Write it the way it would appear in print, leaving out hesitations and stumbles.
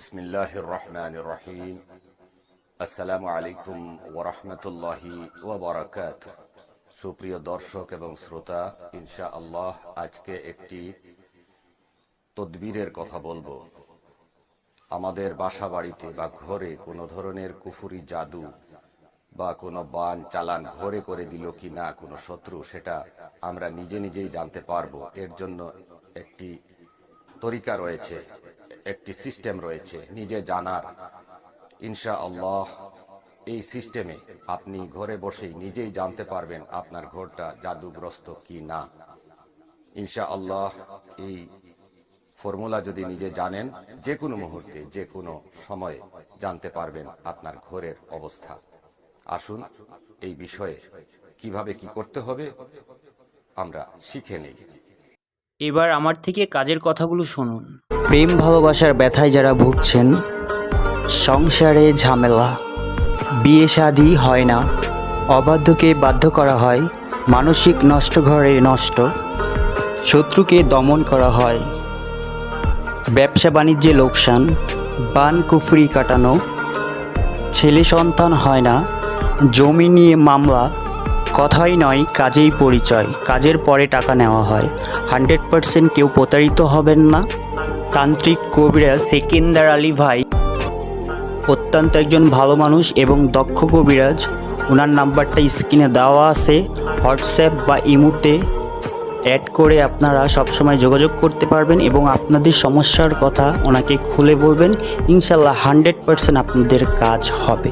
বিসমিল্লাহির রহমানির রহিম। আসসালামু আলাইকুম ওয়া রাহমাতুল্লাহি ওয়া বারাকাতুহু। সুপ্রিয় দর্শক এবং শ্রোতা, ইনশাআল্লাহ আজকে একটি তদবিরের কথা বলবো। আমাদের বাসা বাড়িতে বা ঘরে কোনো ধরনের কুফরি জাদু বা কোনো বান চালান ঘরে করে দিল কি না কোনো শত্রু, সেটা আমরা নিজেই জানতে পারবো। এর জন্য একটি তরিকা রয়েছে, একটি সিস্টেম রয়েছে নিজে জানার। ইনশাআল্লাহ এই সিস্টেমে আপনি ঘরে বসেই নিজেই জানতে পারবেন আপনার ঘরটা জাদুগ্রস্ত কি না। ইনশাআল্লাহ এই ফর্মুলা যদি নিজে জানেন, যে কোনো মুহূর্তে যে কোনো সময়ে জানতে পারবেন আপনার ঘরের অবস্থা। আসুন এই বিষয়ে কিভাবে কি করতে হবে আমরা শিখে নেই। এবার আমার থেকে কাজের কথাগুলো শুনুন। প্রেম ভালোবাসার ব্যথায় যারা ভুগছেন, সংসারে ঝামেলা, বিয়ে শাদী হয় না, অবাধ্যকে বাধ্য করা হয়, মানসিক নষ্ট ঘরে নষ্ট, শত্রুকে দমন করা হয়, ব্যবসা বাণিজ্যে লোকসান, বান কুফরি কাটানো, ছেলে সন্তান হয় না, জমি নিয়ে মামলা, কথাই নয় কাজেই পরিচয়, কাজের পরে টাকা নেওয়া হয়, 100% কেউ প্রতারিত হবেন না। তান্ত্রিক কবিরাজ সেকেন্দার আলী ভাই অত্যন্ত একজন ভালো মানুষ এবং দক্ষ কবিরাজ। ওনার নাম্বারটা স্ক্রিনে দেওয়া আছে, হোয়াটসঅ্যাপ বা ইমোতে অ্যাড করে আপনারা সবসময় যোগাযোগ করতে পারবেন এবং আপনাদের সমস্যার কথা ওনাকে খুলে বলবেন। ইনশাল্লাহ 100% আপনাদের কাজ হবে।